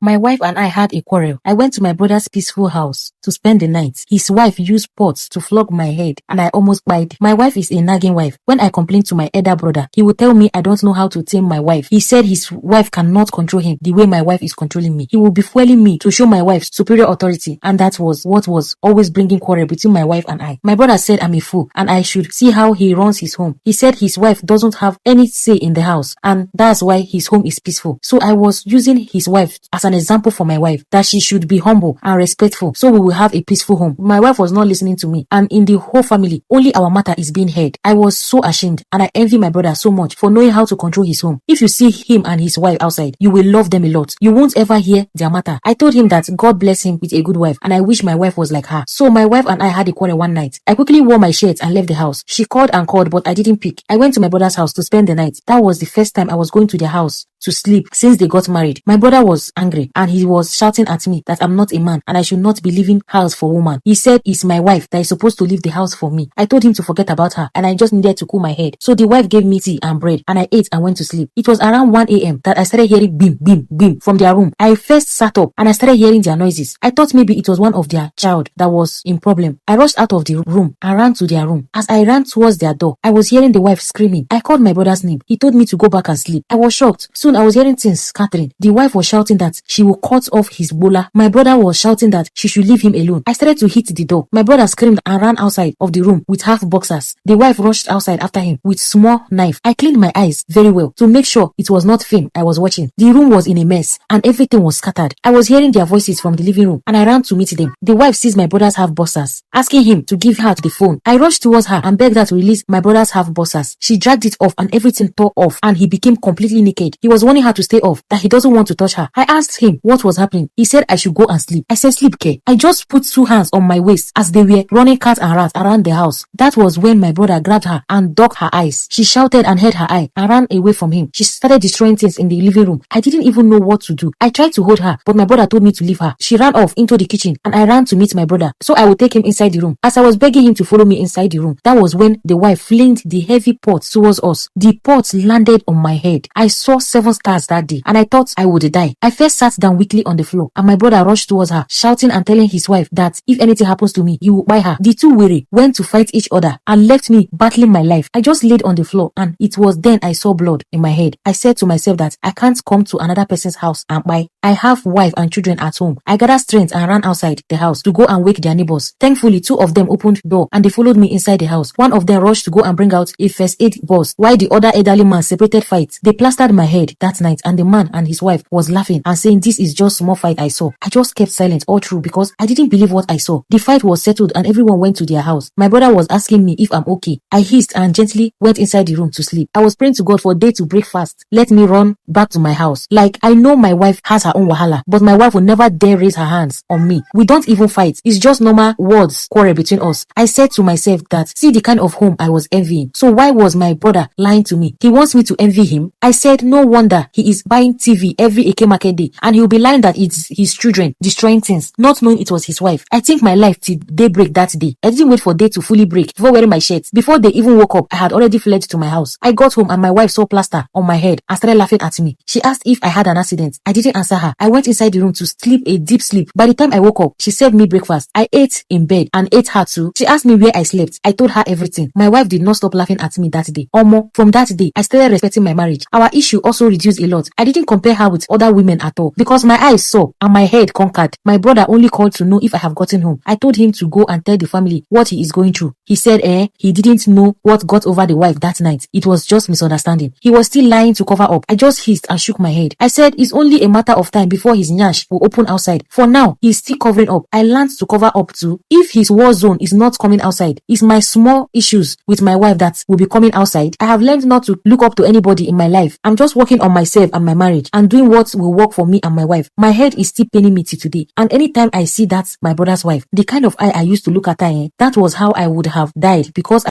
My wife and I had a quarrel. I went to my brother's peaceful house to spend the night. His wife used pots to flog my head and I almost died. My wife is a nagging wife. When I complained to my elder brother, he would tell me I don't know how to tame my wife. He said his wife cannot control him the way my wife is controlling me. He will be fueling me to show my wife superior authority, and that was what was always bringing quarrel between my wife and I. My brother said I'm a fool and I should see how he runs his home. He said his wife doesn't have any say in the house and that's why his home is peaceful. So I was using his wife as an example for my wife, that she should be humble and respectful so we will have a peaceful home. My wife was not listening to me, and in the whole family, only our matter is being heard. I was so ashamed and I envy my brother so much for knowing how to control his home. If you see him and his wife outside, you will love them a lot. You won't ever hear their matter. I told him that God bless him with a good wife and I wish my wife was like her. So my wife and I had a quarrel one night. I quickly wore my shirt and left the house. She called and called but I didn't pick. I went to my brother's house to spend the night. That was the first time I was going to their house to sleep since they got married. My brother was angry and he was shouting at me that I'm not a man and I should not be leaving house for woman. He said it's my wife that is supposed to leave the house for me. I told him to forget about her and I just needed to cool my head. So the wife gave me tea and bread and I ate and went to sleep. It was around 1 a.m. that I started hearing beam, beam, beam from their room. I first sat up and I started hearing their noises. I thought maybe it was one of their child that was in problem. I rushed out of the room and ran to their room. As I ran towards their door, I was hearing the wife screaming. I called my brother's name. He told me to go back and sleep. I was shocked. Soon I was hearing things scattering. The wife was shouting that she will cut off his bola. My brother was shouting that she should leave him alone. I started to hit the door. My brother screamed and ran outside of the room with half boxers. The wife rushed outside after him with small knife. I cleaned my eyes very well to make sure it was not film I was watching. The room was in a mess and everything was scattered. I was hearing their voices from the living room and I ran to meet them. The wife sees my brother's half boxers, asking him to give her the phone. I rushed towards her and begged her to release my brother's half boxers. She dragged it off and everything tore off and he became completely naked. He was warning her to stay off, that he doesn't want to touch her. I asked him what was happening. He said I should go and sleep. I said sleep, Ke. I just put 2 hands on my waist as they were running cat and rat around the house. That was when my brother grabbed her and dug her eyes. She shouted and held her eye and ran away from him. She started destroying things in the living room. I didn't even know what to do. I tried to hold her, but my brother told me to leave her. She ran off into the kitchen and I ran to meet my brother so I would take him inside the room. As I was begging him to follow me inside the room, that was when the wife flinged the heavy pot towards us. The pot landed on my head. I saw 7 stars that day and I thought I would die. I first sat down weakly on the floor and my brother rushed towards her, shouting and telling his wife that if anything happens to me, he will buy her. The two weary went to fight each other and left me battling my life. I just laid on the floor and it was then I saw blood in my head. I said to myself that I can't come to another person's house and buy. I have wife and children at home. I gathered strength and ran outside the house to go and wake their neighbors. Thankfully, 2 of them opened the door and they followed me inside the house. One of them rushed to go and bring out a first aid box while the other elderly man separated fights. They plastered my head that night and the man and his wife was laughing and saying this is just small fight I saw. I just kept silent all through because I didn't believe what I saw. The fight was settled and everyone went to their house. My brother was asking me if I'm okay. I hissed and gently went inside the room to sleep. I was praying to God for day to break fast. Let me run back to my house. Like I know my wife has her own wahala, but my wife will never dare raise her hands on me. We don't even fight. It's just normal words quarrel between us. I said to myself that see the kind of home I was envying. So why was my brother lying to me? He wants me to envy him. I said no wonder he is buying TV every Eke market day and he'll be lying that it's his children destroying things, not knowing it was his wife. I think my life till daybreak that day. I didn't wait for day to fully break before wearing my shirt. Before they even woke up, I had already fled to my house. I got home and my wife saw plaster on my head and started laughing at me. She asked if I had an accident. I didn't answer her. I went inside the room to sleep a deep sleep. By the time I woke up, she served me breakfast. I ate in bed and ate her too. She asked me where I slept. I told her everything. My wife did not stop laughing at me that day. Omo, from that day, I started respecting my marriage. Our issue also reduced a lot. I didn't compare her with other women at all because my eyes saw and my head conquered. My brother only called to know if I have gotten home. I told him to go and tell the family what he is going through. He said he didn't know what got over the wife that night. It was just misunderstanding. He was still lying to cover up. I just hissed and shook my head. I said it's only a matter of time before his nyash will open outside. For now, he's still covering up. I learned to cover up too. If his war zone is not coming outside, it's my small issues with my wife that will be coming outside. I have learned not to look up to anybody in my life. I'm just working on myself and my marriage and doing what will work for me and my wife. My head is still paining me till today. And anytime I see that my brother's wife, the kind of eye I used to look at her, that was how I would have died because